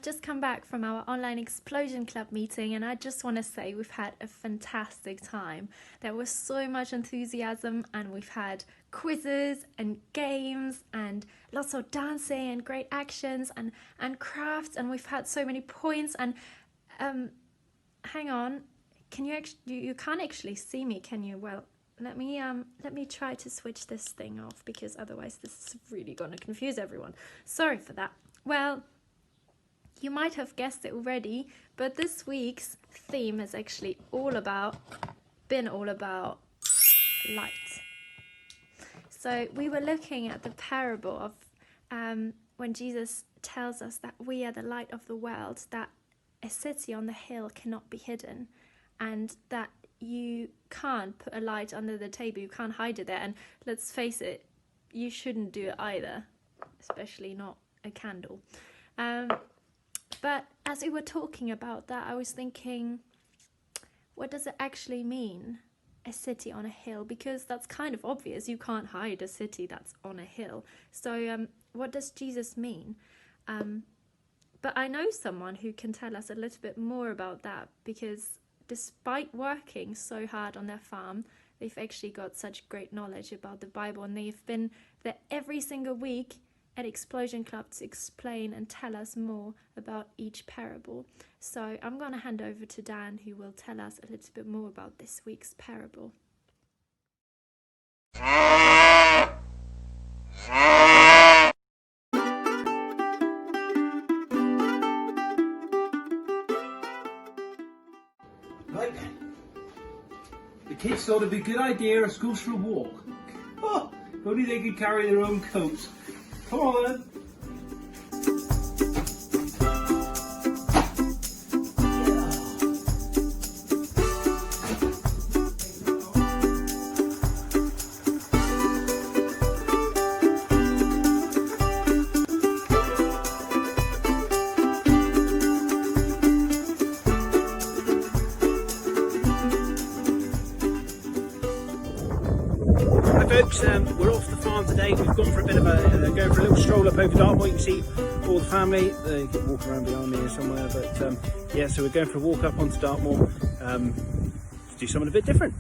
just come back from our online Explosion Club meeting, and I just want to say we've had a fantastic time. There was so much enthusiasm, and we've had quizzes and games and lots of dancing and great actions and crafts, and we've had so many points. And hang on, can you you can't actually see me, can you? Well, let me try to switch this thing off, because otherwise this is really going to confuse everyone. Sorry for that. Well, you might have guessed it already, but this week's theme has actually been all about light. So we were looking at the parable of when Jesus tells us that we are the light of the world, that a city on the hill cannot be hidden, and that you can't put a light under the table, you can't hide it there. And let's face it, you shouldn't do it either, especially not a candle. But as we were talking about that, I was thinking, what does it actually mean, a city on a hill? Because that's kind of obvious, you can't hide a city that's on a hill. So what does Jesus mean? But I know someone who can tell us a little bit more about that, because despite working so hard on their farm, they've actually got such great knowledge about the Bible, and they've been there every single week at Explosion Club to explain and tell us more about each parable. So I'm going to hand over to Dan, who will tell us a little bit more about this week's parable. Right then. The kids thought it'd be a good idea as goes for a walk. Oh, if only they could carry their own coats. Come on then. Hi folks, we're off the farm today. We've gone for a bit of going for a little stroll up over Dartmoor. You can see all the family. They can walk around behind me here somewhere, but yeah, so we're going for a walk up onto Dartmoor to do something a bit different.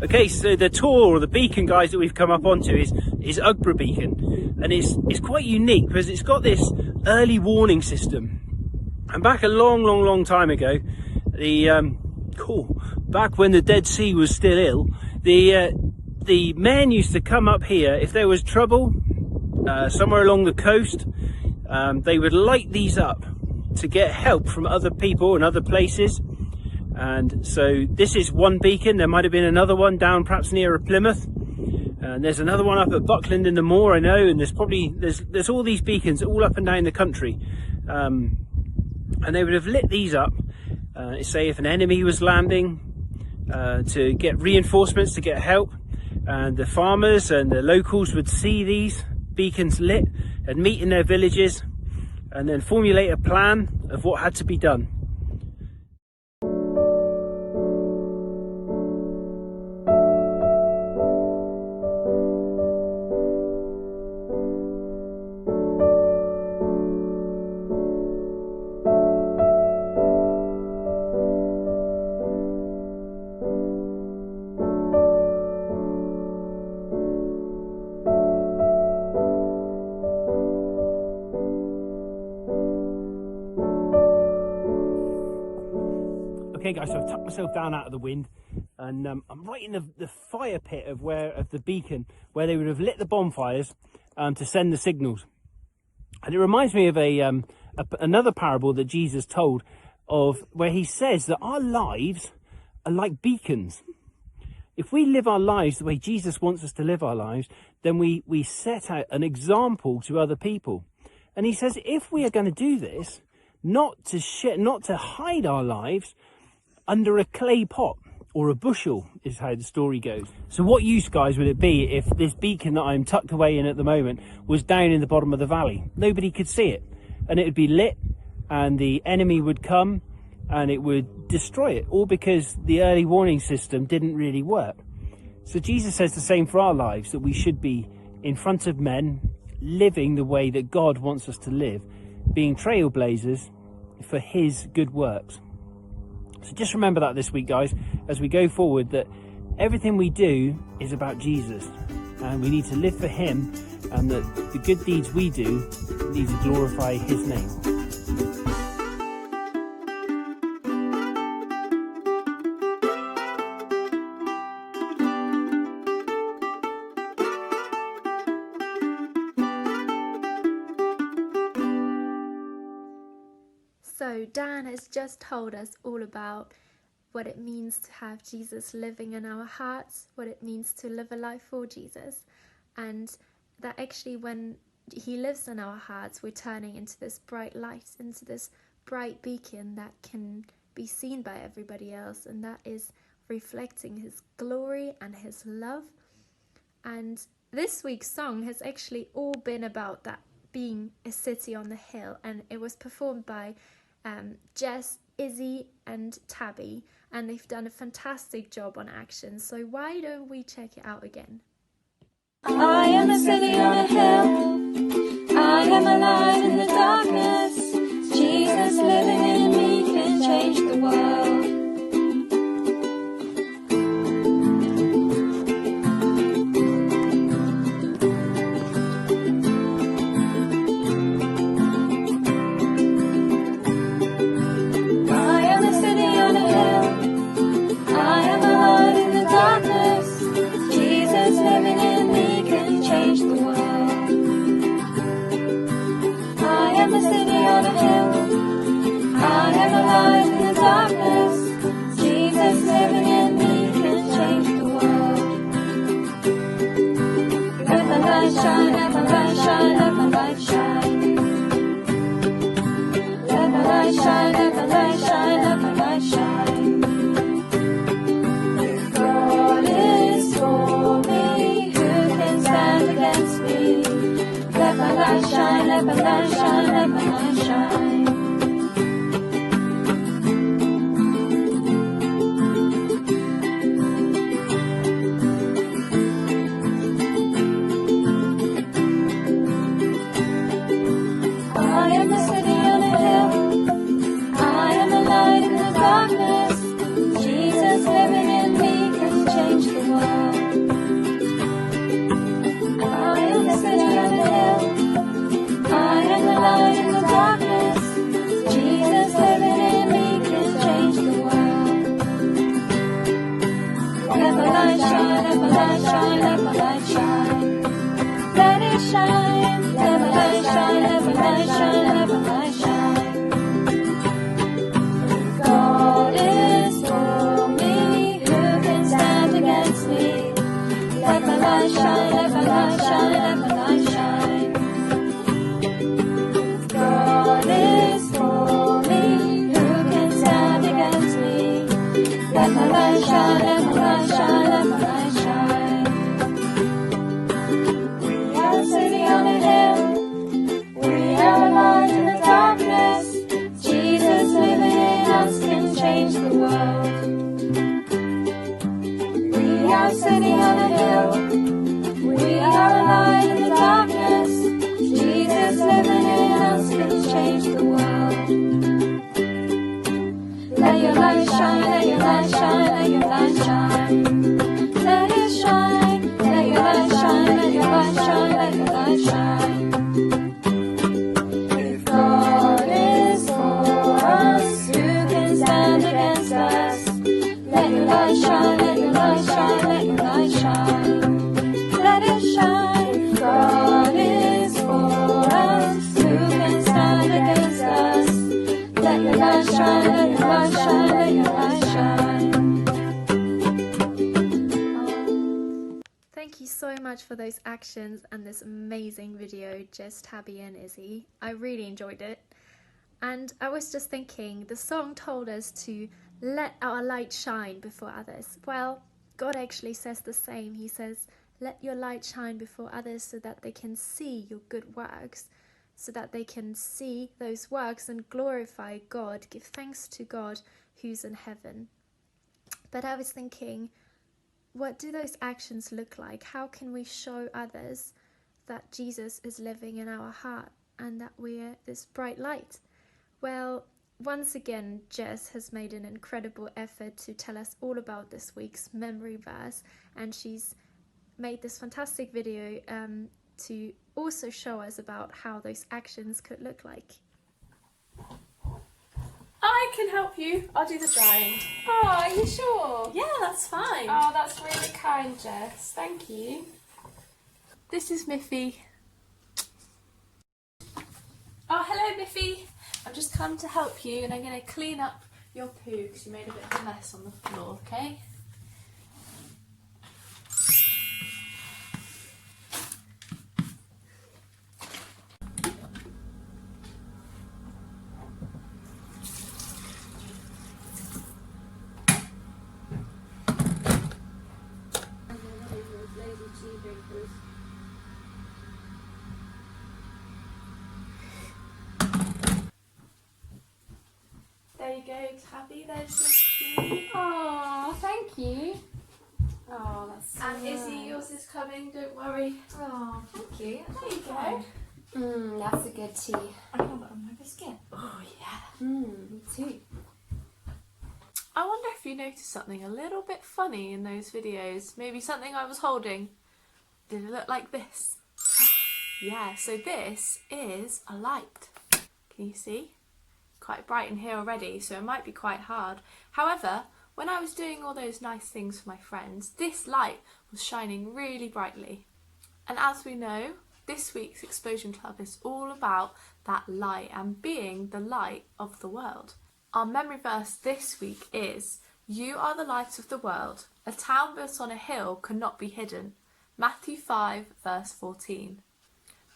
Okay, so the tour, or the beacon, guys, that we've come up onto is Ugborough Beacon, and it's quite unique because it's got this early warning system. And back a long time ago, back when the Dead Sea was still ill, the men used to come up here if there was trouble somewhere along the coast. They would light these up to get help from other people and other places. And so this is one beacon. There might have been another one down perhaps near Plymouth, and there's another one up at Buckland in the Moor, I know, and there's all these beacons all up and down the country, and they would have lit these up, say if an enemy was landing, to get reinforcements, to get help, and the farmers and the locals would see these beacons lit and meet in their villages and then formulate a plan of what had to be done. Okay guys, so I've tucked myself down out of the wind, and I'm right in the fire pit of the beacon where they would have lit the bonfires to send the signals. And it reminds me of another parable that Jesus told, of where he says that our lives are like beacons. If we live our lives the way Jesus wants us to live our lives, then we set out an example to other people. And he says if we are going to do this, not to hide our lives under a clay pot or a bushel, is how the story goes. So what use, guys, would it be if this beacon that I'm tucked away in at the moment was down in the bottom of the valley? Nobody could see it, and it would be lit, and the enemy would come and it would destroy it, all because the early warning system didn't really work. So Jesus says the same for our lives, that we should be in front of men, living the way that God wants us to live, being trailblazers for his good works. So just remember that this week, guys, as we go forward, that everything we do is about Jesus, and we need to live for him, and that the good deeds we do need to glorify his name. So Dan has just told us all about what it means to have Jesus living in our hearts, what it means to live a life for Jesus, and that actually when he lives in our hearts, we're turning into this bright light, into this bright beacon that can be seen by everybody else, and that is reflecting his glory and his love. And this week's song has actually all been about that, being a city on the hill, and it was performed by Jess, Izzy and Tabby, and they've done a fantastic job on action, so why don't we check it out again? I am a city on a hill, I am a light in the darkness, Jesus living in me can change the world. We are a light in the darkness. shine, let your light shine, let your light shine. Thank you so much for those actions and this amazing video, Just Tabby and Izzy. I really enjoyed it. And I was just thinking, the song told us to let our light shine before others. Well, God actually says the same. He says, let your light shine before others so that they can see your good works, so that they can see those works and glorify God, give thanks to God who's in heaven. But I was thinking, what do those actions look like? How can we show others that Jesus is living in our heart and that we're this bright light? Well, once again, Jess has made an incredible effort to tell us all about this week's memory verse, and she's made this fantastic video to also show us about how those actions could look like. I can help you. I'll do the drying. Oh, are you sure? Yeah, that's fine. Oh, that's really kind, Jess. Thank you. This is Miffy. Oh, hello, Miffy. I've just come to help you, and I'm going to clean up your poo because you made a bit of a mess on the floor, okay? There you go, Tabby. There's your poo. Oh, thank you. Oh, that's so And Izzy, nice. yours is coming. Don't worry. Oh, thank you. There you go. That's a good tea. I found that on my biscuit. Oh yeah. Me too. I wonder if you noticed something a little bit funny in those videos. Maybe something I was holding. Did it look like this? Yeah, so this is a light. Can you see? Quite bright in here already, so it might be quite hard. However, when I was doing all those nice things for my friends, this light was shining really brightly. And as we know, this week's Explosion Club is all about that light and being the light of the world. Our memory verse this week is, "You are the light of the world. A town built on a hill cannot be hidden." Matthew 5 verse 14.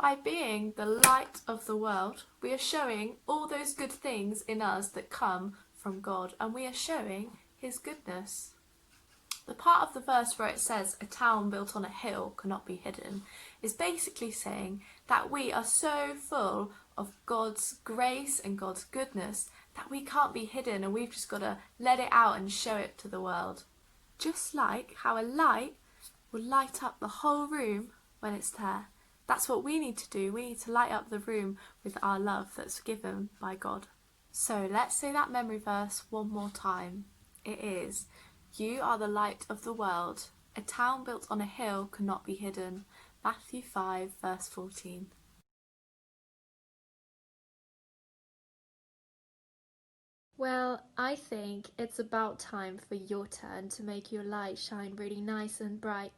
By being the light of the world, we are showing all those good things in us that come from God, and we are showing His goodness. The part of the verse where it says a town built on a hill cannot be hidden is basically saying that we are so full of God's grace and God's goodness that we can't be hidden, and we've just got to let it out and show it to the world. Just like how a light will light up the whole room when it's there. That's what we need to do. We need to light up the room with our love that's given by God. So let's say that memory verse one more time. It is, "You are the light of the world. A town built on a hill cannot be hidden." Matthew 5 verse 14. Well, I think it's about time for your turn to make your light shine really nice and bright.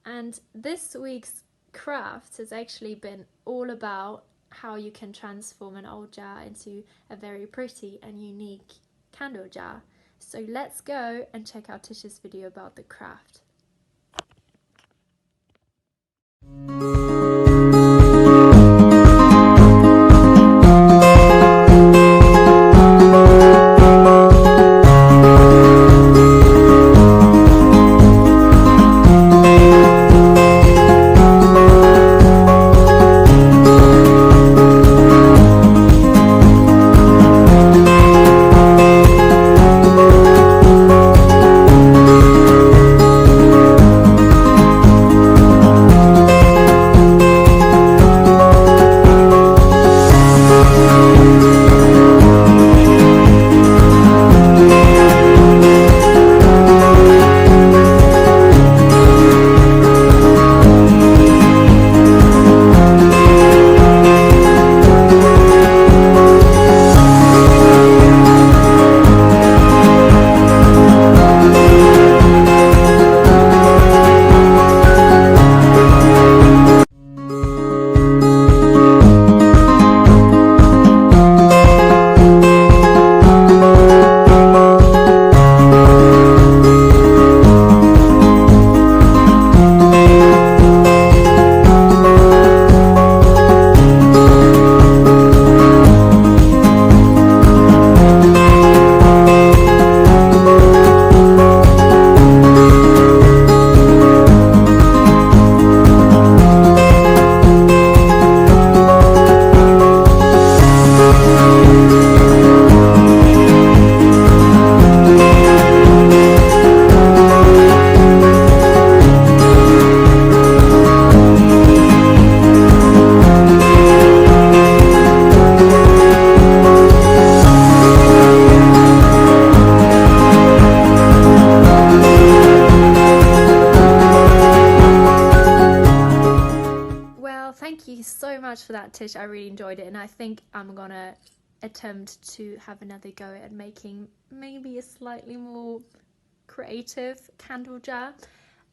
And this week's craft has actually been all about how you can transform an old jar into a very pretty and unique candle jar. So let's go and check out Tisha's video about the craft. British. I really enjoyed it, and I think I'm gonna attempt to have another go at making maybe a slightly more creative candle jar.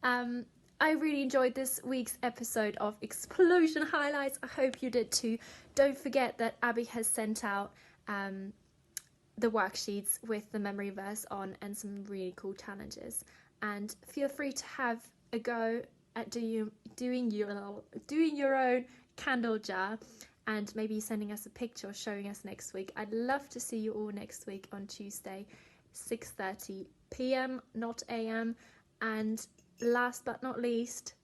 I really enjoyed this week's episode of Explosion Highlights. I hope you did too. Don't forget that Abby has sent out the worksheets with the memory verse on and some really cool challenges. And feel free to have a go at doing your own candle jar, and maybe sending us a picture or showing us next week. I'd love to see you all next week on Tuesday, 6:30 p.m, not a.m. And last but not least,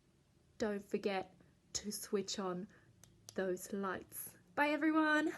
don't forget to switch on those lights. Bye everyone!